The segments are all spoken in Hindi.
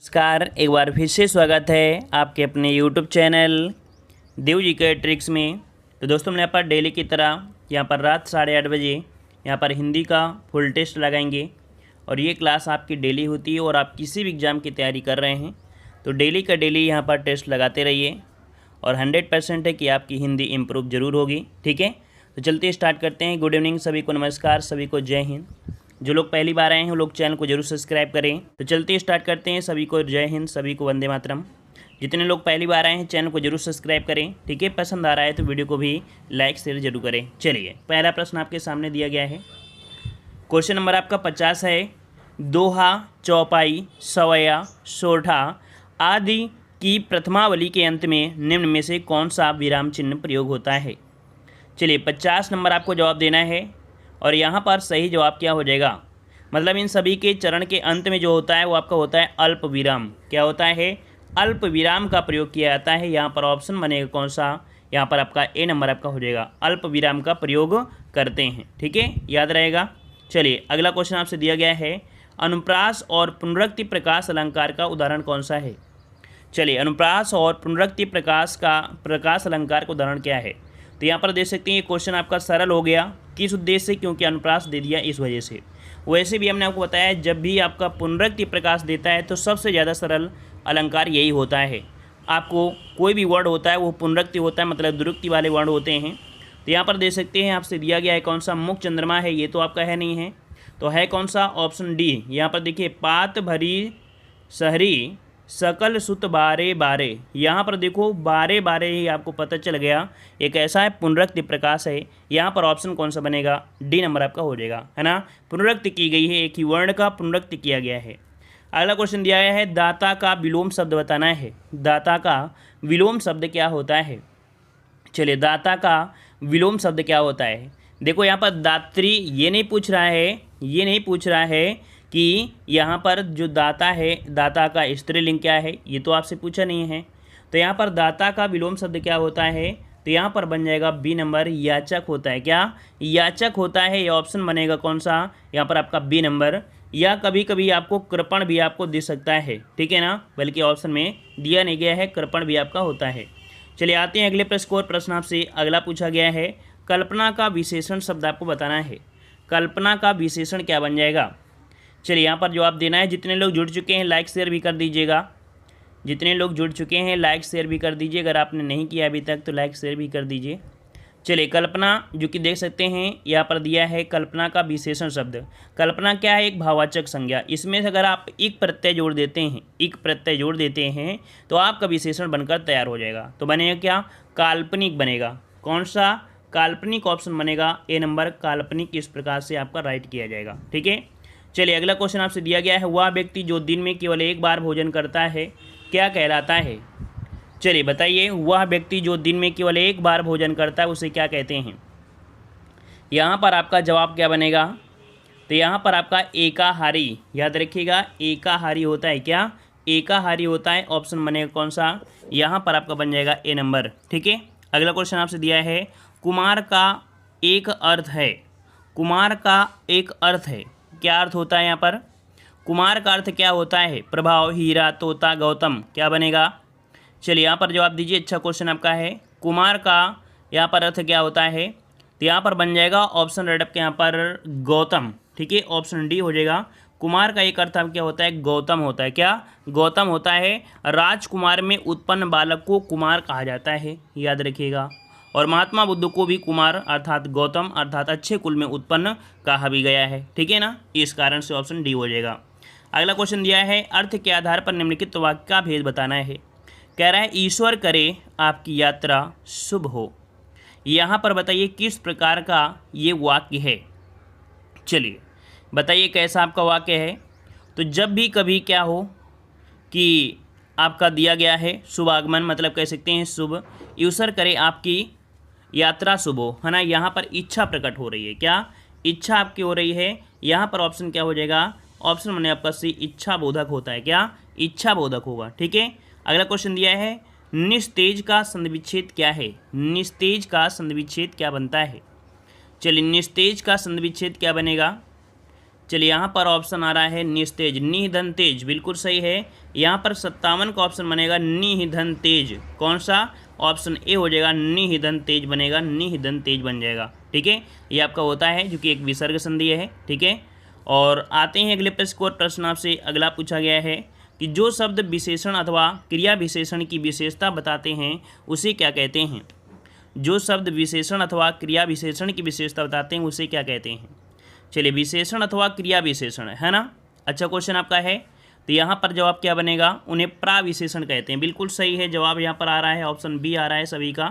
नमस्कार, एक बार फिर से स्वागत है आपके अपने YouTube चैनल देव जी के ट्रिक्स में। तो दोस्तों, हम यहाँ पर डेली की तरह यहाँ पर रात 8:30 बजे यहाँ पर हिंदी का फुल टेस्ट लगाएंगे और ये क्लास आपकी डेली होती है। और आप किसी भी एग्ज़ाम की तैयारी कर रहे हैं तो डेली का डेली यहाँ पर टेस्ट लगाते रहिए और 100% है कि आपकी हिंदी इम्प्रूव ज़रूर होगी। ठीक है, तो चलते स्टार्ट करते हैं। गुड इवनिंग सभी को, नमस्कार सभी को, जय हिंद। जो लोग पहली बार आए हैं वो लोग चैनल को जरूर सब्सक्राइब करें। तो चलते स्टार्ट करते हैं। सभी को जय हिंद, सभी को वंदे मातरम। जितने लोग पहली बार आए हैं चैनल को जरूर सब्सक्राइब करें। ठीक है, पसंद आ रहा है तो वीडियो को भी लाइक शेयर जरूर करें। चलिए, पहला प्रश्न आपके सामने दिया गया है। क्वेश्चन नंबर आपका 50 है। दोहा, चौपाई, सवैया, सोरठा आदि की प्रथमावली के अंत में निम्न में से कौन सा विराम चिन्ह प्रयोग होता है? चलिए, 50 नंबर आपको जवाब देना है और यहाँ पर सही जवाब क्या हो जाएगा, मतलब इन सभी के चरण के अंत में जो होता है वो आपका होता है अल्प विराम। क्या होता है? अल्प विराम का प्रयोग किया जाता है। यहाँ पर ऑप्शन बनेगा कौन सा? यहाँ पर आपका ए नंबर आपका हो जाएगा। अल्प विराम का प्रयोग करते हैं। ठीक है, याद रहेगा। चलिए, अगला क्वेश्चन आपसे दिया गया है। अनुप्रास और पुनरुक्ति प्रकाश अलंकार का उदाहरण कौन सा है? चलिए, अनुप्रास और पुनरुक्ति प्रकाश अलंकार का उदाहरण क्या है? तो यहाँ पर देख सकते हैं ये क्वेश्चन आपका सरल हो गया। किस उद्देश्य से? क्योंकि अनुप्रास दे दिया इस वजह से। वैसे भी हमने आपको बताया जब भी आपका पुनरुक्ति प्रकाश देता है तो सबसे ज़्यादा सरल अलंकार यही होता है। आपको कोई भी वर्ड होता है वो पुनरुक्ति होता है, मतलब दुरुक्ति वाले वर्ड होते हैं। तो यहाँ पर देख सकते हैं आपसे दिया गया है कौन सा? मुख चंद्रमा है, ये तो आपका है नहीं है, तो है कौन सा? Option D. यहाँ पर देखिए, पात भरी सहरी सकल सुत बारे बारे। यहाँ पर देखो बारे बारे ही आपको पता चल गया एक ऐसा है पुनरुक्ति प्रकाश है। यहाँ पर ऑप्शन कौन सा बनेगा? डी नंबर आपका हो जाएगा, है ना। पुनरुक्ति की गई है, एक ही वर्ण का पुनरुक्ति किया गया है। अगला क्वेश्चन दिया गया है। दाता का विलोम शब्द बताना है। दाता का विलोम शब्द क्या होता है? चलिए, दाता का विलोम शब्द क्या होता है? देखो यहाँ पर दात्री ये नहीं पूछ रहा है कि यहाँ पर जो दाता है, दाता का स्त्रीलिंग क्या है, ये तो आपसे पूछा नहीं है। तो यहाँ पर दाता का विलोम शब्द क्या होता है? तो यहाँ पर बन जाएगा बी नंबर, याचक होता है। क्या? याचक होता है। ये ऑप्शन बनेगा कौन सा? यहाँ पर आपका बी नंबर। या कभी कभी आपको कृपण भी आपको दे सकता है, ठीक है ना, बल्कि ऑप्शन में दिया नहीं गया है, कृपण भी आपका होता है। चलिए, आते हैं अगले प्रश्न को। प्रश्न आपसे अगला पूछा गया है। कल्पना का विशेषण शब्द आपको बताना है। कल्पना का विशेषण क्या बन जाएगा? चलिए, यहाँ पर जवाब देना है। जितने लोग जुड़ चुके हैं लाइक शेयर भी कर दीजिएगा। जितने लोग जुड़ चुके हैं लाइक शेयर भी कर दीजिए। अगर आपने नहीं किया अभी तक तो लाइक शेयर भी कर दीजिए। चलिए, कल्पना जो कि देख सकते हैं यहाँ पर दिया है कल्पना का विशेषण शब्द। कल्पना क्या है? एक भाववाचक संज्ञा। इसमें से अगर आप एक प्रत्यय जोड़ देते हैं तो आपका विशेषण बनकर तैयार हो जाएगा। तो बनेगा क्या? काल्पनिक बनेगा। कौन सा? काल्पनिक ऑप्शन बनेगा ए नंबर, काल्पनिक। इस प्रकार से आपका राइट किया जाएगा। ठीक है, चलिए, अगला क्वेश्चन आपसे दिया गया है। वह व्यक्ति जो दिन में केवल एक बार भोजन करता है क्या कहलाता है? चलिए बताइए, वह व्यक्ति जो दिन में केवल एक बार भोजन करता है उसे क्या कहते हैं? यहाँ पर आपका जवाब क्या बनेगा? तो यहाँ पर आपका एकाहारी। याद रखिएगा, एकाहारी होता है। क्या? एकाहारी होता है। ऑप्शन बनेगा कौन सा? यहाँ पर आपका बन जाएगा ए नंबर। ठीक है, अगला क्वेश्चन आपसे दिया है। कुमार का एक अर्थ है। कुमार का एक अर्थ है, क्या अर्थ होता है यहाँ पर? कुमार का अर्थ क्या होता है? प्रभाव, हीरा, तोता, गौतम। क्या बनेगा? चलिए, यहाँ पर जवाब दीजिए। अच्छा क्वेश्चन आपका है। कुमार का यहाँ पर अर्थ क्या होता है? तो यहाँ पर बन जाएगा ऑप्शन रेड आपके यहाँ पर गौतम। ठीक है, ऑप्शन डी हो जाएगा। कुमार का एक अर्थ क्या होता है? गौतम होता है। क्या? गौतम होता है। राजकुमार में उत्पन्न बालक को कुमार कहा जाता है, याद रखिएगा। और महात्मा बुद्ध को भी कुमार अर्थात गौतम अर्थात अच्छे कुल में उत्पन्न कहा भी गया है। ठीक है ना, इस कारण से ऑप्शन डी हो जाएगा। अगला क्वेश्चन दिया है। अर्थ के आधार पर निम्नलिखित वाक्य का भेद बताना है। कह रहा है, ईश्वर करे आपकी यात्रा शुभ हो। यहाँ पर बताइए किस प्रकार का ये वाक्य है? चलिए बताइए कैसा आपका वाक्य है। तो जब भी कभी क्या हो कि आपका दिया गया है शुभ आगमन, मतलब कह सकते हैं शुभ, ईश्वर करे आपकी यात्रा शुभ हो, है ना। यहाँ पर इच्छा प्रकट हो रही है। क्या? इच्छा आपकी हो रही है। यहाँ पर ऑप्शन क्या हो जाएगा? ऑप्शन बने आपका सी, इच्छा बोधक होता है। क्या? इच्छा बोधक होगा। ठीक है, अगला क्वेश्चन दिया है। निस्तेज का संधिविच्छेद क्या है? निस्तेज का संधिविच्छेद क्या बनता है? चलिए, निस्तेज का संधिविच्छेद क्या बनेगा? चलिए यहाँ पर ऑप्शन आ रहा है निस्तेज, नी धन तेज, बिल्कुल सही है। यहाँ पर 57 का ऑप्शन बनेगा नी धन तेज। कौन सा? ऑप्शन ए हो जाएगा, नी धन तेज बनेगा, नी धन तेज बन जाएगा। ठीक है, ये आपका होता है जो कि एक विसर्ग संधि है। ठीक है, और आते हैं अगले प्रश्न आपसे। अगला पूछा गया है कि जो शब्द विशेषण अथवा क्रिया विशेषण की विशेषता बताते हैं उसे क्या कहते हैं? जो शब्द विशेषण अथवा क्रिया विशेषण की विशेषता बताते हैं उसे क्या कहते हैं? चलिए, विशेषण अथवा क्रिया विशेषण है ना, अच्छा क्वेश्चन आपका है। तो यहाँ पर जवाब क्या बनेगा? उन्हें प्राविशेषण कहते हैं। बिल्कुल सही है, जवाब यहाँ पर आ रहा है, ऑप्शन बी आ रहा है सभी का।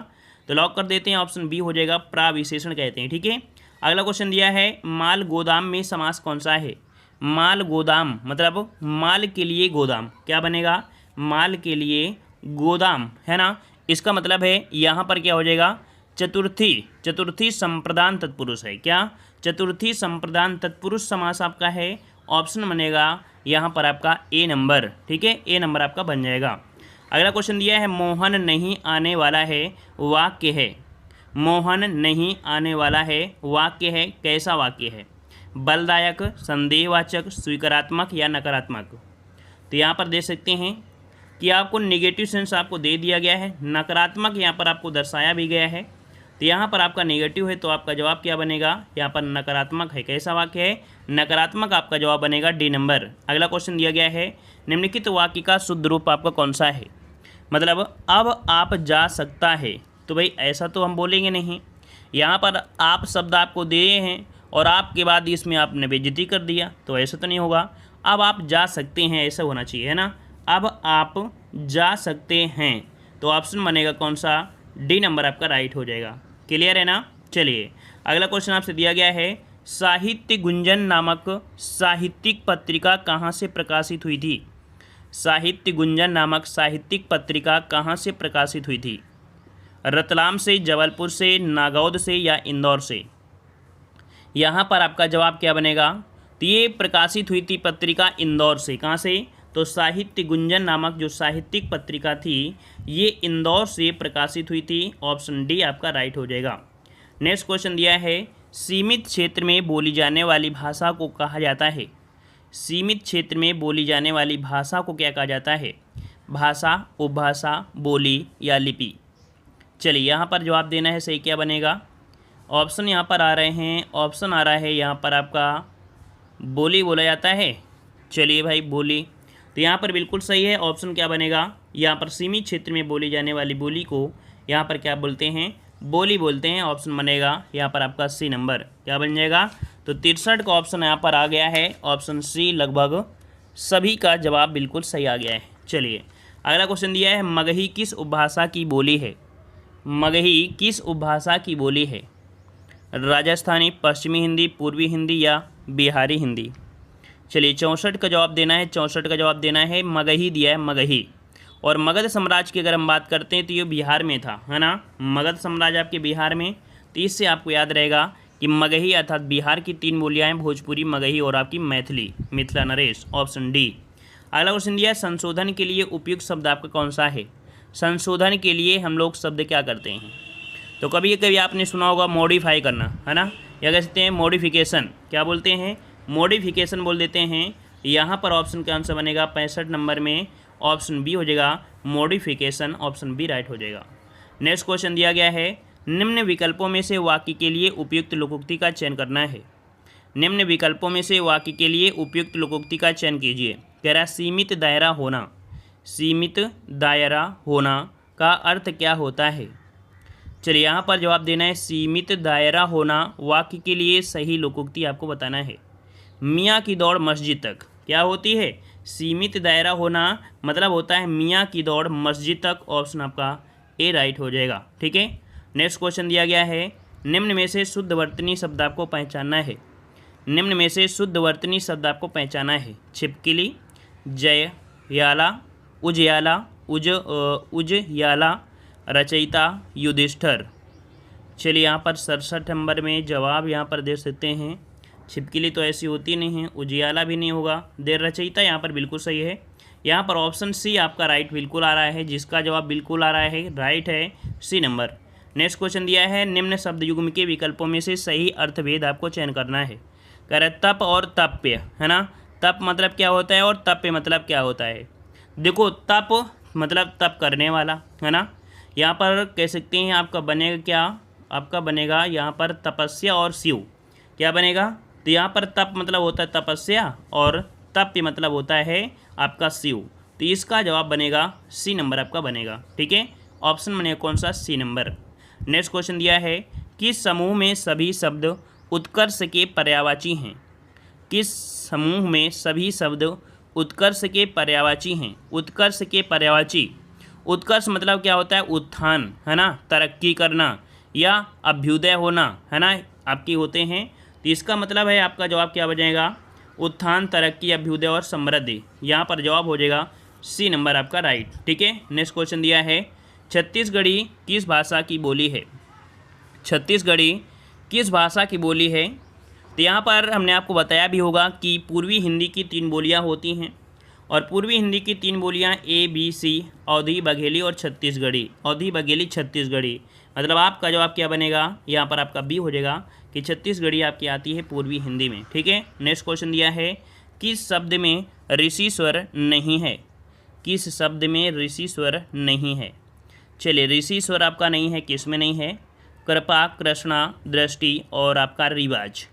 तो लॉक कर देते हैं, ऑप्शन बी हो जाएगा, प्राविशेषण कहते हैं। ठीक है, अगला क्वेश्चन दिया है माल गोदाम में समास कौन सा है? माल गोदाम मतलब माल के लिए गोदाम, क्या बनेगा? माल के लिए गोदाम, है ना। इसका मतलब है यहाँ पर क्या हो जाएगा? चतुर्थी संप्रदान तत्पुरुष है। क्या? चतुर्थी संप्रदान तत्पुरुष समास आपका है, ऑप्शन बनेगा यहाँ पर आपका ए नंबर। ठीक है, ए नंबर आपका बन जाएगा। अगला क्वेश्चन दिया है मोहन नहीं आने वाला है, वाक्य है। मोहन नहीं आने वाला है, वाक्य है, कैसा वाक्य है? बलदायक, संदेहवाचक, स्वीकारात्मक या नकारात्मक? तो यहाँ पर दे सकते हैं कि आपको नेगेटिव सेंस आपको दे दिया गया है, नकारात्मक यहाँ पर आपको दर्शाया भी गया है। तो यहाँ पर आपका नेगेटिव है, तो आपका जवाब क्या बनेगा? यहाँ पर नकारात्मक है। कैसा वाक्य है? नकारात्मक आपका जवाब बनेगा डी नंबर। अगला क्वेश्चन दिया गया है निम्नलिखित वाक्य का शुद्ध रूप आपका कौन सा है? मतलब अब आप जा सकता है, तो भाई ऐसा तो हम बोलेंगे नहीं। यहाँ पर आप शब्द आपको दिए हैं और आपके बाद इसमें आपने बेइज्जती कर दिया, तो ऐसा तो नहीं होगा। अब आप जा सकते हैं ऐसा होना चाहिए, है ना। अब आप जा सकते हैं, तो ऑप्शन बनेगा कौन सा? डी नंबर आपका राइट हो जाएगा। क्लियर है ना। चलिए, अगला क्वेश्चन आपसे दिया गया है साहित्य गुंजन नामक साहित्यिक पत्रिका कहाँ से प्रकाशित हुई थी? साहित्य गुंजन नामक साहित्यिक पत्रिका कहाँ से प्रकाशित हुई थी? रतलाम से, जबलपुर से, नागौद से या इंदौर से? यहाँ पर आपका जवाब क्या बनेगा? तो ये प्रकाशित हुई थी पत्रिका इंदौर से। कहाँ से? तो साहित्य गुंजन नामक जो साहित्यिक पत्रिका थी ये इंदौर से प्रकाशित हुई थी। ऑप्शन डी आपका राइट हो जाएगा। नेक्स्ट क्वेश्चन दिया है सीमित क्षेत्र में बोली जाने वाली भाषा को कहा जाता है? सीमित क्षेत्र में बोली जाने वाली भाषा को क्या कहा जाता है? भाषा, उपभाषा, बोली या लिपि? चलिए, यहाँ पर जवाब देना है, सही क्या बनेगा? ऑप्शन यहाँ पर आ रहे हैं, ऑप्शन आ रहा है यहाँ पर आपका बोली बोला जाता है। चलिए भाई, बोली, तो यहाँ पर बिल्कुल सही है। ऑप्शन क्या बनेगा? यहाँ पर सीमित क्षेत्र में बोली जाने वाली बोली को यहाँ पर क्या बोलते हैं? बोली बोलते हैं। ऑप्शन बनेगा यहाँ पर आपका सी नंबर। क्या बन जाएगा? तो 63 का ऑप्शन यहाँ पर आ गया है, ऑप्शन सी लगभग सभी का जवाब बिल्कुल सही आ गया है। चलिए, अगला क्वेश्चन दिया है मगही किस उपभाषा की बोली है? मगही किस उपभाषा की बोली है? राजस्थानी, पश्चिमी हिंदी, पूर्वी हिंदी या बिहारी हिंदी? चलिए, 64 का जवाब देना है, 64 का जवाब देना है, मगही दिया है, मगही। और मगध साम्राज्य की अगर हम बात करते हैं तो ये बिहार में था, है ना। मगध साम्राज्य आपके बिहार में, तो इससे आपको याद रहेगा कि मगही अर्थात बिहार की 3 बोलियाँ हैं, भोजपुरी, मगही और आपकी मैथिली, मिथिला नरेश। Option D. अगला क्वेश्चन दिया है संशोधन के लिए उपयुक्त शब्द आपका कौन सा है? संशोधन के लिए हम लोग शब्द क्या करते हैं? तो कभी कभी आपने सुना होगा मॉडिफाई करना, है ना, या कह सकते हैं मॉडिफिकेशन। क्या बोलते हैं? मॉडिफिकेशन बोल देते हैं। यहाँ पर ऑप्शन का आंसर बनेगा 65 नंबर में, ऑप्शन बी हो जाएगा, मॉडिफिकेशन। ऑप्शन बी राइट हो जाएगा। नेक्स्ट क्वेश्चन दिया गया है निम्न विकल्पों में से वाक्य के लिए उपयुक्त लोकोक्ति का चयन करना है। निम्न विकल्पों में से वाक्य के लिए उपयुक्त लोकोक्ति का चयन कीजिए। कह रहा है सीमित दायरा होना। सीमित दायरा होना का अर्थ क्या होता है? चलिए, यहाँ पर जवाब देना है सीमित दायरा होना वाक्य के लिए सही लोकोक्ति आपको बताना है। मियाँ की दौड़ मस्जिद तक क्या होती है? सीमित दायरा होना मतलब होता है मियाँ की दौड़ मस्जिद तक। ऑप्शन आपका ए राइट हो जाएगा। ठीक है, नेक्स्ट क्वेश्चन दिया गया है निम्न में से शुद्ध वर्तनी शब्द आपको पहचानना है। निम्न में से शुद्ध वर्तनी शब्द आपको पहचाना है। छिपकली, जययाला, उजयाला, उजयाला, रचयिता, युधिष्ठिर। चलिए, यहाँ पर 67 नंबर में जवाब यहाँ पर दे सकते हैं। छिपकली तो ऐसी होती नहीं है, उजियाला भी नहीं होगा, देर रचयिता यहाँ पर बिल्कुल सही है। यहाँ पर ऑप्शन सी आपका राइट बिल्कुल आ रहा है, जिसका जवाब बिल्कुल आ रहा है राइट है सी नंबर। नेक्स्ट क्वेश्चन दिया है निम्न शब्द युग्म के विकल्पों में से सही अर्थभेद आपको चयन करना है। कह रहा है तप और तप्य, है ना। तप मतलब क्या होता है और तप्य मतलब क्या होता है। देखो तप मतलब तप करने वाला, है ना। यहाँ पर कह सकते हैं आपका बनेगा क्या, आपका बनेगा यहाँ पर तपस्या और शिव, क्या बनेगा। तो यहाँ पर तप मतलब होता है तपस्या और तप्य मतलब होता है आपका शिव। तो इसका जवाब बनेगा सी नंबर आपका बनेगा, ठीक है। ऑप्शन बनेगा कौन सा, सी नंबर। नेक्स्ट क्वेश्चन दिया है किस समूह में सभी शब्द उत्कर्ष के पर्यायवाची हैं। किस समूह में सभी शब्द उत्कर्ष के पर्यायवाची हैं। उत्कर्ष के पर्यायवाची, उत्कर्ष मतलब क्या होता है, उत्थान, है ना, तरक्की करना या अभ्युदय होना, है ना, आपकी होते हैं। तो इसका मतलब है आपका जवाब क्या बनेगा, उत्थान, तरक्की, अभ्युदय और समृद्धि। यहाँ पर जवाब हो जाएगा सी नंबर आपका राइट, ठीक है। नेक्स्ट क्वेश्चन दिया है छत्तीसगढ़ी किस भाषा की बोली है। छत्तीसगढ़ी किस भाषा की बोली है। तो यहाँ पर हमने आपको बताया भी होगा कि पूर्वी हिंदी की 3 बोलियाँ होती हैं और पूर्वी हिंदी की 3 बोलियाँ ABC, अवधी, बघेली और छत्तीसगढ़ी। अवधी, बघेली, छत्तीसगढ़ी। मतलब आपका जवाब क्या बनेगा, यहाँ पर आपका बी हो जाएगा कि छत्तीसगढ़ी आपकी आती है पूर्वी हिंदी में, ठीक है। नेक्स्ट क्वेश्चन दिया है किस शब्द में ऋषि स्वर नहीं है। किस शब्द में ऋषि स्वर नहीं है। चलिए ऋषि स्वर आपका नहीं है, किस में नहीं है, कृपा, कृष्णा, दृष्टि और आपका रिवाज।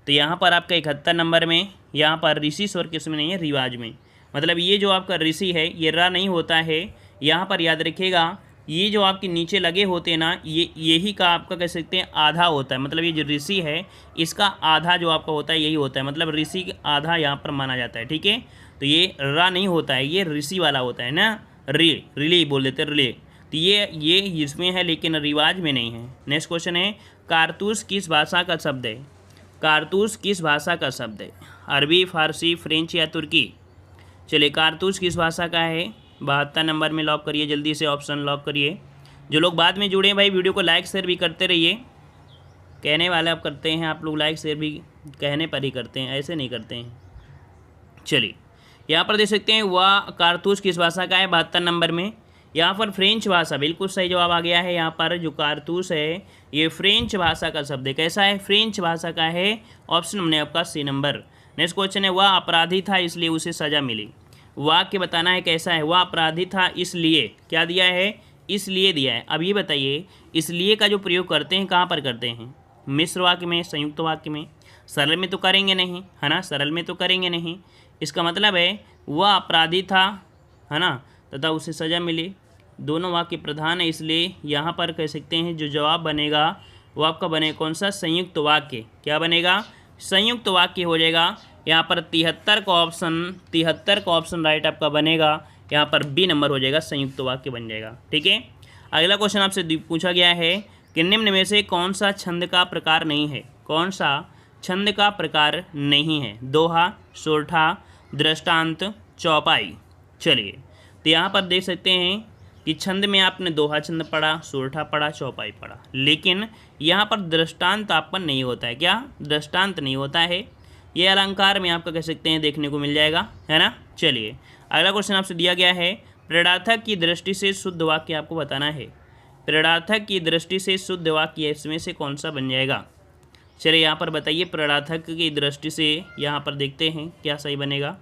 तो यहाँ पर आपका 71 नंबर में यहाँ पर ऋषि स्वर किस में नहीं है, रिवाज में। मतलब ये जो आपका ऋषि है ये रा नहीं होता है, यहाँ पर याद रखिएगा ये जो आपके नीचे लगे होते हैं ना, ये यही का आपका कह सकते हैं आधा होता है। मतलब ये जो ऋषि है इसका आधा जो आपका होता है यही होता है, मतलब ऋषि आधा यहाँ पर माना जाता है, ठीक है। तो ये रा नहीं होता है, ये ऋषि वाला होता है ना, रिली बोल देते हैं, रिले। तो ये इसमें है लेकिन रिवाज में नहीं है। नेक्स्ट क्वेश्चन है कारतूस किस भाषा का शब्द है। कारतूस किस भाषा का शब्द है, अरबी, फारसी, फ्रेंच या तुर्की। चलिए कारतूस किस भाषा का है, 72 नंबर में लॉक करिए, जल्दी से ऑप्शन लॉक करिए। जो लोग बाद में जुड़े भाई वीडियो को लाइक शेयर भी करते रहिए। कहने वाले आप करते हैं, आप लोग लाइक शेयर भी कहने पर ही करते हैं, ऐसे नहीं करते हैं। चलिए यहाँ पर देख सकते हैं वह कारतूस किस भाषा का है, 72 नंबर में। यहाँ पर फ्रेंच भाषा, बिल्कुल सही जवाब आ गया है। यहाँ पर जो कारतूस है ये फ्रेंच भाषा का शब्द है। कैसा है, फ्रेंच भाषा का है। ऑप्शन हमने आपका सी नंबर। नेक्स्ट क्वेश्चन है वह अपराधी था इसलिए उसे सज़ा मिली। वाक्य बताना है कैसा है, वह अपराधी था इसलिए, क्या दिया है, इसलिए दिया है। अब ये बताइए इसलिए का जो प्रयोग करते हैं कहाँ पर करते हैं, मिश्र वाक्य में, संयुक्त वाक्य में। सरल में तो करेंगे नहीं, है ना, सरल में तो करेंगे नहीं। इसका मतलब है वह अपराधी था, है ना, तथा उसे सज़ा मिली। दोनों वाक्य प्रधान है इसलिए यहाँ पर कह सकते हैं जो जवाब बनेगा वो आपका बनेगा कौन सा, संयुक्त वाक्य। क्या बनेगा, संयुक्त वाक्य हो जाएगा। यहाँ पर 73 का ऑप्शन राइट आपका बनेगा। यहाँ पर बी नंबर हो जाएगा, संयुक्त वाक्य बन जाएगा, ठीक है। अगला क्वेश्चन आपसे पूछा गया है कि निम्न में से कौन सा छंद का प्रकार नहीं है। कौन सा छंद का प्रकार नहीं है, दोहा, सोरठा, दृष्टांत, चौपाई। चलिए तो यहाँ पर देख सकते हैं कि छंद में आपने दोहा छंद पढ़ा, सोरठा पढ़ा, चौपाई पढ़ा, लेकिन यहाँ पर दृष्टांत आपका नहीं होता है। क्या, दृष्टांत नहीं होता है। ये अलंकार में आपका कह सकते हैं देखने को मिल जाएगा, है ना। चलिए अगला क्वेश्चन आपसे दिया गया है प्रेरणार्थक की दृष्टि से शुद्ध वाक्य आपको बताना है। प्रेरणार्थक की दृष्टि से शुद्ध वाक्य इसमें से कौन सा बन जाएगा। चलिए यहाँ पर बताइए प्रेरणार्थक की दृष्टि से, यहाँ पर देखते हैं क्या सही बनेगा।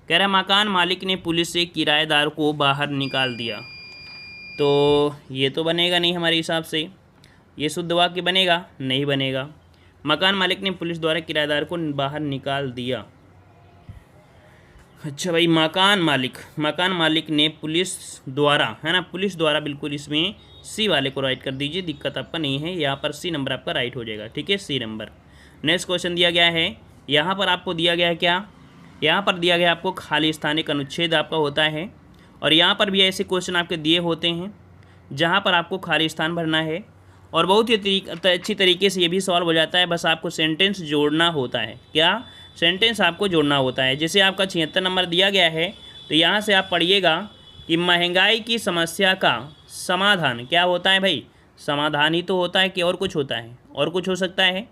कह रहा मकान मालिक ने पुलिस से किराएदार को बाहर निकाल दिया। तो ये तो बनेगा नहीं हमारे हिसाब से, ये शुद्ध वाक्य बनेगा नहीं बनेगा। मकान मालिक ने पुलिस द्वारा किराएदार को बाहर निकाल दिया। अच्छा भाई, मकान मालिक ने पुलिस द्वारा, है ना, पुलिस द्वारा, बिल्कुल इसमें सी वाले को राइट कर दीजिए, दिक्कत आपका नहीं है। यहाँ पर सी नंबर आपका राइट हो जाएगा, ठीक है, सी नंबर। नेक्स्ट क्वेश्चन दिया गया है, यहाँ पर आपको दिया गया है क्या, यहाँ पर दिया गया आपको खाली स्थान एक अनुच्छेद आपका होता है। और यहाँ पर भी ऐसे क्वेश्चन आपके दिए होते हैं जहाँ पर आपको खाली स्थान भरना है और बहुत ही अच्छी तरीके से ये भी सॉल्व हो जाता है। बस आपको सेंटेंस जोड़ना होता है। क्या, सेंटेंस आपको जोड़ना होता है। जैसे आपका 76 नंबर दिया गया है तो यहाँ से आप पढ़िएगा कि महंगाई की समस्या का समाधान क्या होता है भाई, समाधान ही तो होता है कि और कुछ होता है, और कुछ हो सकता है,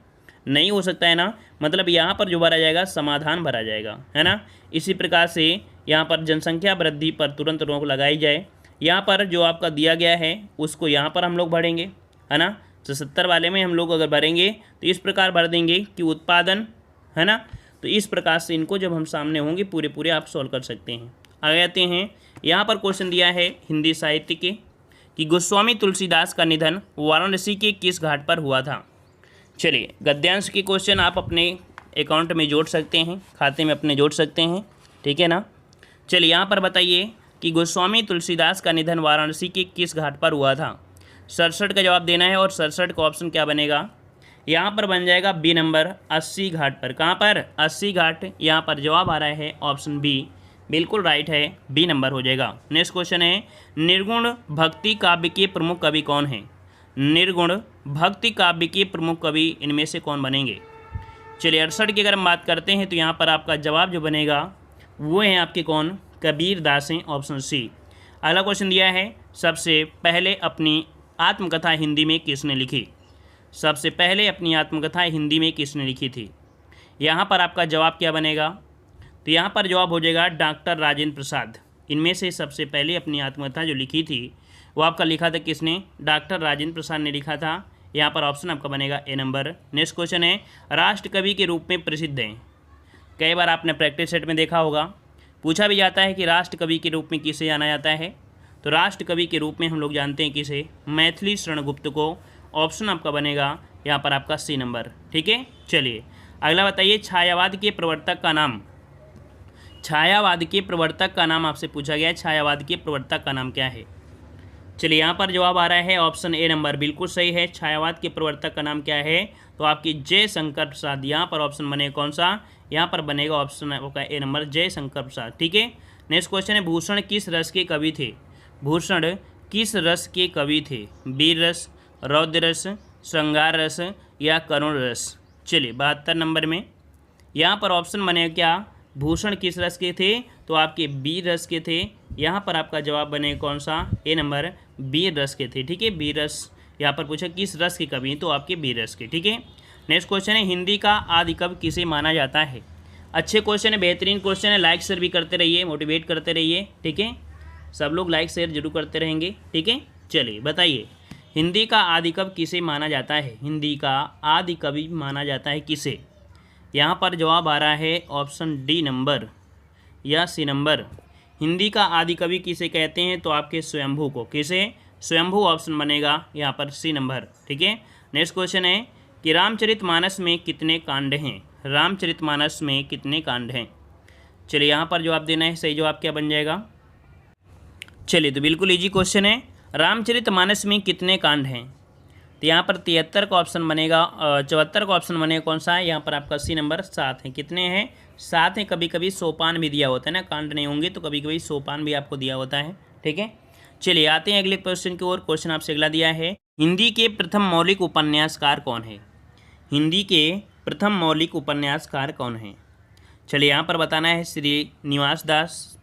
नहीं हो सकता है ना। मतलब यहाँ पर जो भरा जाएगा समाधान भरा जाएगा, है ना। इसी प्रकार से यहाँ पर जनसंख्या वृद्धि पर तुरंत रोक लगाई जाए। यहाँ पर जो आपका दिया गया है उसको यहाँ पर हम लोग भरेंगे, है ना। 77 वाले में हम लोग अगर भरेंगे तो इस प्रकार भर देंगे कि उत्पादन, है ना। तो इस प्रकार से इनको जब हम सामने होंगे पूरे पूरे आप सॉल्व कर सकते हैं। आगे आते हैं, यहाँ पर क्वेश्चन दिया है हिंदी साहित्य के कि गोस्वामी तुलसीदास का निधन वाराणसी के किस घाट पर हुआ था। चलिए, गद्यांश के क्वेश्चन आप अपने अकाउंट में जोड़ सकते हैं, खाते में अपने जोड़ सकते हैं, ठीक है ना। चलिए, यहाँ पर बताइए कि गोस्वामी तुलसीदास का निधन वाराणसी के किस घाट पर हुआ था। 67 का जवाब देना है और 67 का ऑप्शन क्या बनेगा, यहाँ पर बन जाएगा बी नंबर 80 घाट पर। कहाँ पर, 80 घाट। यहाँ पर जवाब आ रहा है ऑप्शन बी, बिल्कुल राइट है, बी नंबर हो जाएगा। नेक्स्ट क्वेश्चन है, निर्गुण भक्ति काव्य के प्रमुख कवि कौन हैं। निर्गुण भक्ति काव्य के प्रमुख कवि इनमें से कौन बनेंगे। चलिए, 68 की अगर हम बात करते हैं तो यहाँ पर आपका जवाब जो बनेगा वो हैं आपके कौन, कबीर दास हैं, ऑप्शन सी। अगला क्वेश्चन दिया है, सबसे पहले अपनी आत्मकथा हिंदी में किसने लिखी। सबसे पहले अपनी आत्मकथा हिंदी में किसने लिखी थी। यहाँ पर आपका जवाब क्या बनेगा, तो यहाँ पर जवाब हो जाएगा डॉक्टर राजेंद्र प्रसाद। इनमें से सबसे पहले अपनी आत्मकथा जो लिखी थी वो आपका लिखा था किसने, डॉक्टर राजेंद्र प्रसाद ने लिखा था। यहाँ पर ऑप्शन आपका बनेगा ए नंबर। नेक्स्ट क्वेश्चन है, राष्ट्रकवि के रूप में प्रसिद्ध हैं। कई बार आपने प्रैक्टिस सेट में देखा होगा, पूछा भी जाता है कि राष्ट्रकवि के रूप में किसे जाना जाता है। तो राष्ट्रकवि के रूप में हम लोग जानते हैं किसे, मैथिली शरण गुप्त को। ऑप्शन आपका बनेगा यहाँ पर आपका सी नंबर, ठीक है। चलिए, अगला बताइए, छायावाद के प्रवर्तक का नाम। छायावाद के प्रवर्तक का नाम आपसे पूछा गया है, छायावाद के प्रवर्तक का नाम क्या है। चलिए, यहाँ पर जवाब आ रहा है ऑप्शन ए नंबर, बिल्कुल सही है। छायावाद के प्रवर्तक का नाम क्या है, तो आपकी जयशंकर प्रसाद। यहाँ पर ऑप्शन बनेगा कौन सा, यहाँ पर बनेगा ऑप्शन आपका ए नंबर, जयशंकर प्रसाद, ठीक है। नेक्स्ट क्वेश्चन है, भूषण किस रस के कवि थे। भूषण किस रस के कवि थे, वीर रस, रौद्र रस, श्रृंगार रस या करुण रस। चलिए, 72 नंबर में यहाँ पर ऑप्शन बनेगा क्या, भूषण किस रस के थे, तो आपके वीर रस के थे। यहाँ पर आपका जवाब बनेगा कौन सा, ए नंबर, वीर रस के थे, ठीक है। वीर रस, यहाँ पर पूछा किस रस के कवि, तो आपके वीर रस के, ठीक है। नेक्स्ट क्वेश्चन है, हिंदी का आदि कवि किसे माना जाता है। अच्छे क्वेश्चन है, बेहतरीन क्वेश्चन है। लाइक शेयर भी करते रहिए, मोटिवेट करते रहिए, ठीक है। सब लोग लाइक शेयर जरूर करते रहेंगे, ठीक है। चलिए, बताइए, हिंदी का आदि कवि किसे माना जाता है। हिंदी का आदि कवि माना जाता है किसे। यहाँ पर जवाब आ रहा है ऑप्शन डी नंबर या सी नंबर। हिंदी का आदि कवि किसे कहते हैं, तो आपके स्वयंभू को। किसे, स्वयंभू ऑप्शन बनेगा यहाँ पर सी नंबर, ठीक है। नेक्स्ट क्वेश्चन है कि रामचरितमानस में कितने कांड हैं। रामचरितमानस में कितने कांड हैं। चलिए, यहाँ पर जवाब देना है, सही जवाब क्या बन जाएगा। चलिए, तो बिल्कुल इजी क्वेश्चन है, रामचरितमानस में कितने कांड हैं। तो यहाँ पर 73 का ऑप्शन बनेगा, 74 का ऑप्शन बनेगा कौन सा है, यहाँ पर आपका सी नंबर 7 है। कितने हैं, 7 हैं। कभी कभी सोपान भी दिया होता है ना, कांड नहीं होंगे तो कभी कभी सोपान भी आपको दिया होता है, ठीक है। चलिए, आते हैं अगले क्वेश्चन की ओर। क्वेश्चन आपसे अगला दिया है, हिंदी के प्रथम मौलिक उपन्यासकार कौन है। हिंदी के प्रथम मौलिक उपन्यासकार कौन है। चलिए, यहाँ पर बताना है श्रीनिवास दास,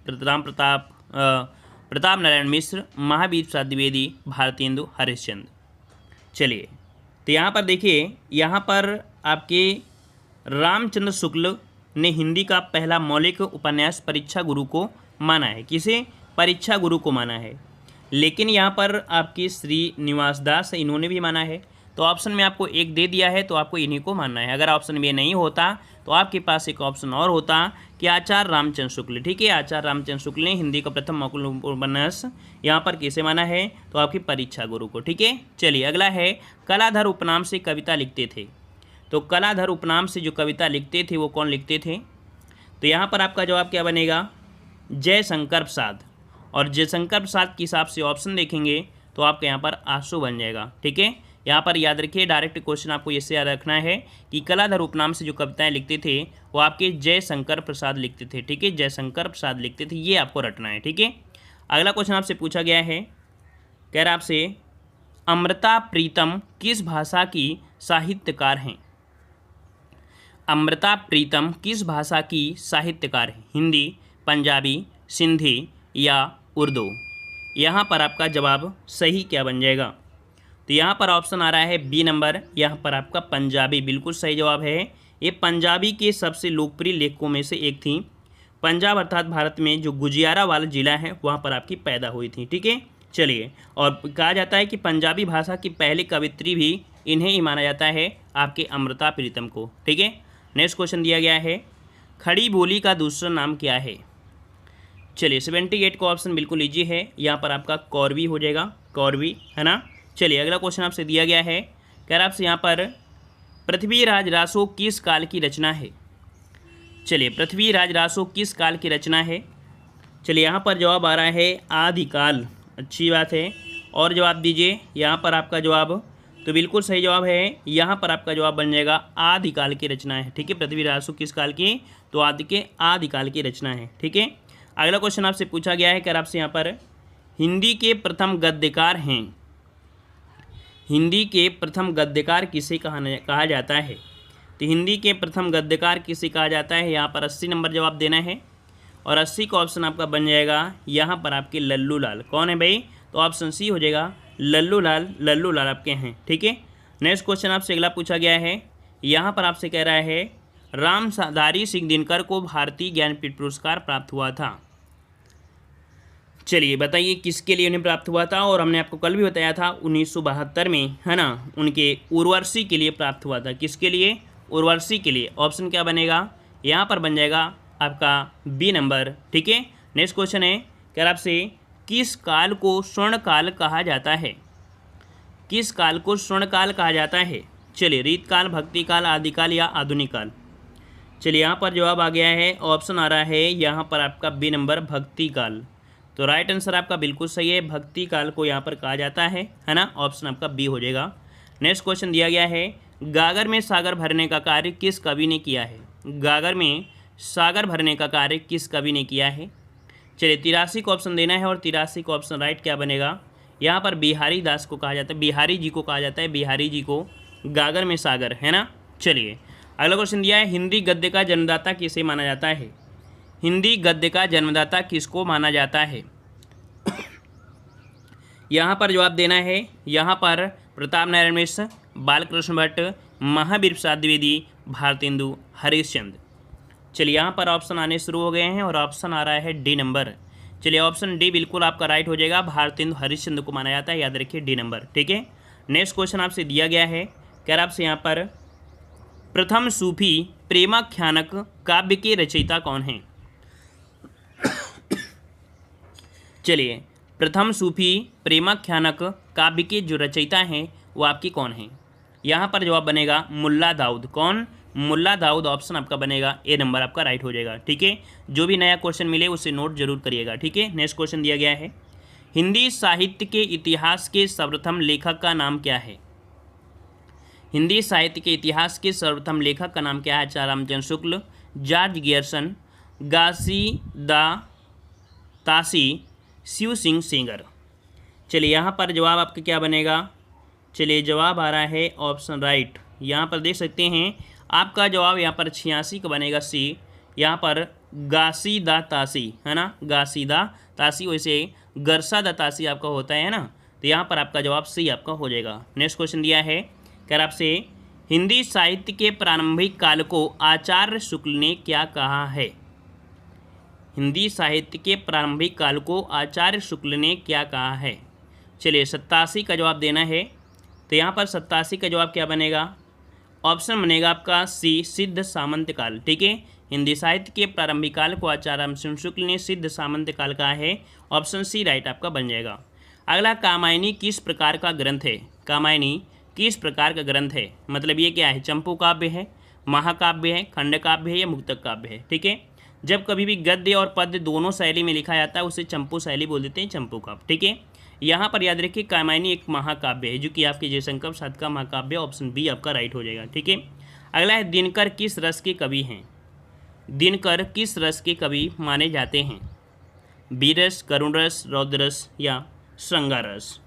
प्रताप नारायण मिश्र, महावीर प्रसाद द्विवेदी, भारतेंदु हरिश्चंद्र। चलिए, तो यहाँ पर देखिए, यहाँ पर आपके रामचंद्र शुक्ल ने हिंदी का पहला मौलिक उपन्यास परीक्षा गुरु को माना है। किसे, परीक्षा गुरु को माना है। लेकिन यहाँ पर आपके श्रीनिवास दास इन्होंने भी माना है। तो ऑप्शन में आपको एक दे दिया है, तो आपको इन्हीं को मानना है। अगर ऑप्शन में नहीं होता तो आपके पास एक ऑप्शन और होता कि आचार्य रामचंद्र शुक्ल, ठीक है। आचार्य रामचंद्र शुक्ल ने हिंदी का प्रथम मौलिक उपन्यास यहाँ पर किसे माना है, तो आपकी परीक्षा गुरु को, ठीक है। चलिए, अगला है, कलाधर उपनाम से कविता लिखते थे। तो कलाधर उपनाम से जो कविता लिखते थे वो कौन लिखते थे। तो यहाँ पर आपका जवाब क्या बनेगा, जयशंकर प्रसाद। और जयशंकर प्रसाद के हिसाब से ऑप्शन देखेंगे तो आपके यहाँ पर आंसू बन जाएगा, ठीक है। यहाँ पर याद रखिए, डायरेक्ट क्वेश्चन आपको इससे याद रखना है कि कलाधर उपनाम से जो कविताएं लिखते थे वो आपके जयशंकर प्रसाद लिखते थे, ठीक है। जयशंकर प्रसाद लिखते थे, ये आपको रटना है, ठीक है। अगला क्वेश्चन आपसे पूछा गया है, कह रहा आपसे, अमृता प्रीतम किस भाषा की साहित्यकार हैं। अमृता प्रीतम किस भाषा की साहित्यकार हैं। हिंदी, पंजाबी, सिंधी या उर्दू। यहाँ पर आपका जवाब सही क्या बन जाएगा, तो यहाँ पर ऑप्शन आ रहा है बी नंबर, यहाँ पर आपका पंजाबी, बिल्कुल सही जवाब है। ये पंजाबी के सबसे लोकप्रिय लेखकों में से एक थी। पंजाब अर्थात भारत में जो गुजियारावाला ज़िला है वहाँ पर आपकी पैदा हुई थी, ठीक है। चलिए, और कहा जाता है कि पंजाबी भाषा की पहली कवित्री भी इन्हें ही माना जाता है, आपके अमृता प्रीतम को, ठीक है। नेक्स्ट क्वेश्चन दिया गया है खड़ी बोली का दूसरा नाम क्या है। चलिए 78 का ऑप्शन बिल्कुल ईजी है, यहाँ पर आपका कौरवी हो जाएगा, कौरवी है ना। चलिए अगला क्वेश्चन आपसे दिया गया है, कह रहा आपसे यहाँ पर पृथ्वीराज रासो किस काल की रचना है। चलिए पृथ्वीराज रासो किस काल की रचना है। चलिए यहाँ पर जवाब आ रहा है आदिकाल, अच्छी बात है। और जवाब दीजिए, यहाँ पर आपका जवाब तो बिल्कुल सही जवाब है, यहाँ पर आपका जवाब बन जाएगा आदिकाल की रचना है। ठीक है, पृथ्वीराज रासो किस काल की, तो आदिकाल की रचना है। ठीक है, अगला क्वेश्चन आपसे पूछा गया है, कर आपसे यहाँ पर हिंदी के प्रथम गद्यकार हैं, हिंदी के प्रथम गद्यकार किसे कहा जाता है। तो हिंदी के प्रथम गद्यकार किसे कहा जाता है, यहाँ पर 80 नंबर जवाब देना है और 80 का ऑप्शन आपका बन जाएगा यहाँ पर आपके लल्लू लाल। कौन है भाई, तो ऑप्शन सी हो जाएगा लल्लू लाल आपके हैं। ठीक है, नेक्स्ट क्वेश्चन आपसे अगला पूछा गया है, यहाँ पर आपसे कह रहा है रामधारी सिंह दिनकर को भारतीय ज्ञानपीठ पुरस्कार प्राप्त हुआ था। चलिए बताइए किसके लिए उन्हें प्राप्त हुआ था। और हमने आपको कल भी बताया था 1972 में, है ना, उनके उर्वशी के लिए प्राप्त हुआ था। किसके लिए, उर्वशी के लिए। ऑप्शन क्या बनेगा, यहाँ पर बन जाएगा आपका बी नंबर। ठीक है, नेक्स्ट क्वेश्चन है, क्या आपसे किस काल को स्वर्ण काल कहा जाता है, किस काल को स्वर्ण काल कहा जाता है। चलिए रीत काल, भक्ति काल, आदिकाल या आधुनिक काल। चलिए यहाँ पर जवाब आ गया है, ऑप्शन आ रहा है यहाँ पर आपका बी नंबर भक्ति काल। तो राइट आंसर आपका बिल्कुल सही है, भक्ति काल को यहाँ पर कहा जाता है ना। ऑप्शन आपका बी हो जाएगा। नेक्स्ट क्वेश्चन दिया गया है, गागर में सागर भरने का कार्य किस कवि ने किया है। गागर में सागर भरने का कार्य किस कवि ने किया है। चलिए 83 का ऑप्शन देना है और 83 का ऑप्शन राइट क्या बनेगा, यहाँ पर बिहारी दास को कहा जाता है, बिहारी जी को कहा जाता है, बिहारी जी को गागर में सागर, है ना। चलिए अगला क्वेश्चन दिया है, हिंदी गद्य का जन्मदाता किसे माना जाता है। हिंदी गद्य का जन्मदाता किसको माना जाता है। यहाँ पर जवाब देना है, यहाँ पर प्रताप नारायण मिश्र, बालकृष्ण भट्ट, महावीर प्रसाद द्विवेदी, भारतेंदु हरिश्चंद्र। चलिए यहाँ पर ऑप्शन आने शुरू हो गए हैं और ऑप्शन आ रहा है डी नंबर। चलिए ऑप्शन डी बिल्कुल आपका राइट हो जाएगा, भारतेंदु हरिश्चंद्र को माना जाता है, याद रखिए डी नंबर। ठीक है, नेक्स्ट क्वेश्चन आपसे दिया गया है, क्या आपसे यहाँ पर प्रथम सूफी प्रेमाख्यानक काव्य के रचयिता कौन हैं। चलिए प्रथम सूफी प्रेमाख्यानक काव्य के जो रचयिता हैं वो आपकी कौन हैं। यहाँ पर जवाब बनेगा मुल्ला दाऊद। कौन, मुल्ला दाऊद। ऑप्शन आपका बनेगा ए नंबर आपका राइट हो जाएगा। ठीक है, जो भी नया क्वेश्चन मिले उसे नोट जरूर करिएगा। ठीक है, नेक्स्ट क्वेश्चन दिया गया है, हिंदी साहित्य के इतिहास के सर्वप्रथम लेखक का नाम क्या है। हिंदी साहित्य के इतिहास के सर्वप्रथम लेखक का नाम क्या है। Ramchandra Shukla, George Gierson, Ghasidas, Shiv Singh Sengar. चलिए यहाँ पर जवाब आपका क्या बनेगा। चलिए जवाब आ रहा है ऑप्शन राइट, यहाँ पर देख सकते हैं आपका जवाब यहाँ पर 86 का बनेगा सी, यहाँ पर घासीदातासी, है ना, घासीदातासी, वैसे गरसादातासी आपका होता है ना। तो यहाँ पर आपका जवाब सी आपका हो जाएगा। नेक्स्ट क्वेश्चन दिया है, क्या आपसे हिंदी साहित्य के प्रारंभिक काल को आचार्य शुक्ल ने क्या कहा है। हिंदी साहित्य के प्रारंभिक काल को आचार्य शुक्ल ने क्या कहा है। चलिए 87 का जवाब देना है, तो यहाँ पर 87 का जवाब क्या बनेगा, ऑप्शन बनेगा आपका सी, सिद्ध सामंत काल। ठीक है, हिंदी साहित्य के प्रारंभिक काल को आचार्य रामचंद्र शुक्ल ने सिद्ध सामंत काल कहा है। ऑप्शन सी राइट आपका बन जाएगा। अगला, कामायनी किस प्रकार का ग्रंथ है। कामायनी किस प्रकार का ग्रंथ है, मतलब ये क्या है, चंपू काव्य है, महाकाव्य है, खंड काव्य है या मुक्तक काव्य है। ठीक है, जब कभी भी गद्य और पद्य दोनों शैली में लिखा जाता है उसे चंपू शैली बोल देते हैं, चंपू काव्य। ठीक है, यहाँ पर याद रखिए कामायनी एक महाकाव्य है जो कि आपके जयशंकर प्रसाद का महाकाव्य, ऑप्शन बी आपका राइट हो जाएगा। ठीक है, अगला है, दिनकर किस रस के कवि हैं। दिनकर किस रस के कवि माने जाते हैं। बीरस, करुण रस, रौद्र रस या श्रृंगार रस।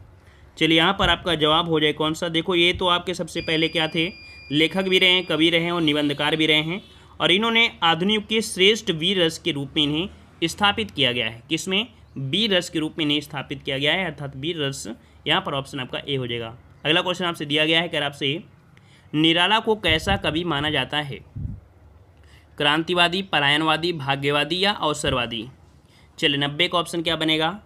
चलिए यहाँ पर आपका जवाब हो जाए कौन सा। देखो ये तो आपके सबसे पहले क्या थे, लेखक भी रहे हैं, कवि रहे हैं और निबंधकार भी रहे हैं, और इन्होंने आधुनिक युग के श्रेष्ठ वीर रस के रूप में इन्हें स्थापित किया गया है। किसमें, वीर रस के रूप में इन्हें स्थापित किया गया है, अर्थात वीर रस। यहाँ पर ऑप्शन आपका ए हो जाएगा। अगला क्वेश्चन आपसे दिया गया है, कि आपसे निराला को कैसा कवि माना जाता है। क्रांतिवादी, पलायनवादी, भाग्यवादी या अवसरवादी। चलिए 90 का ऑप्शन क्या बनेगा।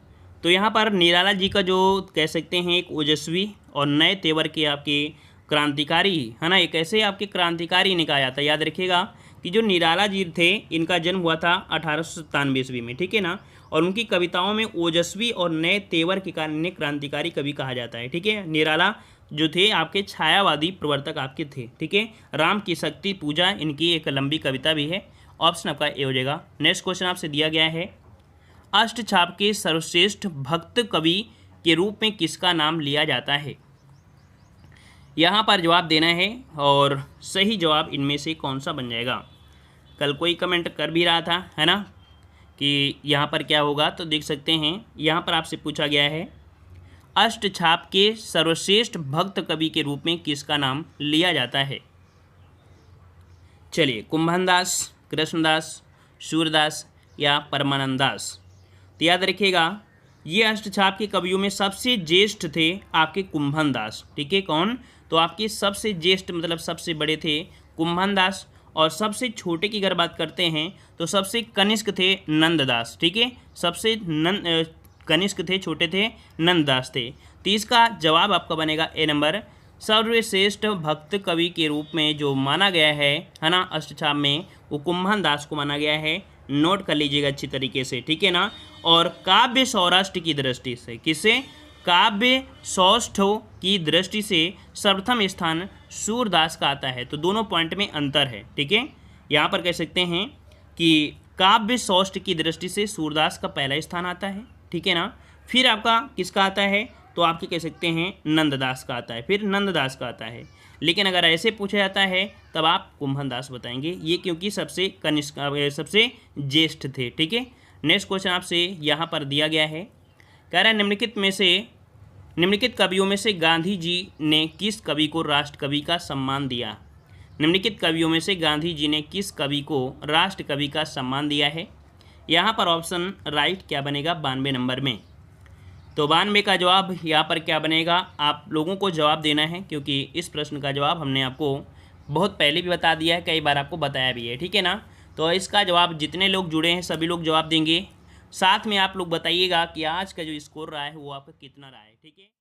तो यहाँ पर निराला जी का जो कह सकते हैं एक ओजस्वी और नए तेवर के आपके क्रांतिकारी, है ना, एक ऐसे आपके क्रांतिकारी ने कहा जाता है। याद रखिएगा कि जो निराला जी थे इनका जन्म हुआ था 1897 ईस्वी में, ठीक है ना, और उनकी कविताओं में ओजस्वी और नए तेवर के कारण इन्हें क्रांतिकारी कवि कहा जाता है, ठीक है। निराला जो थे आपके छायावादी प्रवर्तक आपके थे, ठीक है। राम की शक्ति पूजा इनकी एक लंबी कविता भी है। ऑप्शन आपका ए हो जाएगा। नेक्स्ट क्वेश्चन आपसे दिया गया है, अष्टछाप के सर्वश्रेष्ठ भक्त कवि के रूप में किसका नाम लिया जाता है। यहाँ पर जवाब देना है और सही जवाब इनमें से कौन सा बन जाएगा। कल कोई कमेंट कर भी रहा था, है ना, कि यहाँ पर क्या होगा, तो देख सकते हैं यहाँ पर आपसे पूछा गया है अष्टछाप के सर्वश्रेष्ठ भक्त कवि के रूप में किसका नाम लिया जाता है। चलिए, कुंभनदास, कृष्णदास, सूरदास या परमानंद दास। तो याद रखिएगा ये अष्टछाप के कवियों में सबसे ज्येष्ठ थे आपके कुंभनदास, ठीक है। कौन, तो आपके सबसे ज्येष्ठ मतलब सबसे बड़े थे कुंभनदास, और सबसे छोटे की अगर बात करते हैं तो सबसे कनिष्क थे नंददास, ठीक है। सबसे कनिष्क थे, छोटे थे, नंददास थे। तो इसका जवाब आपका बनेगा ए नंबर। सर्वश्रेष्ठ भक्त कवि के रूप में जो माना गया है ना, अष्टछाप में, वो कुंभनदास को माना गया है। नोट कर लीजिएगा अच्छी तरीके से, ठीक है ना। और काव्य सौराष्ट्र की दृष्टि से, किससे, काव्य सौष्ठव की दृष्टि से सर्वप्रथम स्थान सूरदास का आता है। तो दोनों पॉइंट में अंतर है, ठीक है। यहाँ पर कह सकते हैं कि काव्य सौष्ठ की दृष्टि से सूरदास का पहला स्थान आता है, ठीक है ना। फिर आपका किसका आता है, तो आपके कह सकते हैं नंददास का आता है, फिर नंददास का आता है। लेकिन अगर ऐसे पूछा जाता है तब आप कुंभनदास बताएंगे, ये क्योंकि सबसे कनिष्क सबसे ज्येष्ठ थे, ठीक है। नेक्स्ट क्वेश्चन आपसे यहाँ पर दिया गया है, कह रहा है निम्नलिखित कवियों में से गांधी जी ने किस कवि को राष्ट्र कवि का सम्मान दिया। निम्नलिखित कवियों में से गांधी जी ने किस कवि को राष्ट्र कवि का सम्मान दिया है। यहाँ पर ऑप्शन राइट क्या बनेगा 92 नंबर में। तो 92 का जवाब यहाँ पर क्या बनेगा, आप लोगों को जवाब देना है, क्योंकि इस प्रश्न का जवाब हमने आपको बहुत पहले भी बता दिया है, कई बार आपको बताया भी है, ठीक है ना। तो इसका जवाब जितने लोग जुड़े हैं सभी लोग जवाब देंगे। साथ में आप लोग बताइएगा कि आज का जो स्कोर रहा है वो आपका कितना रहा है, ठीक है।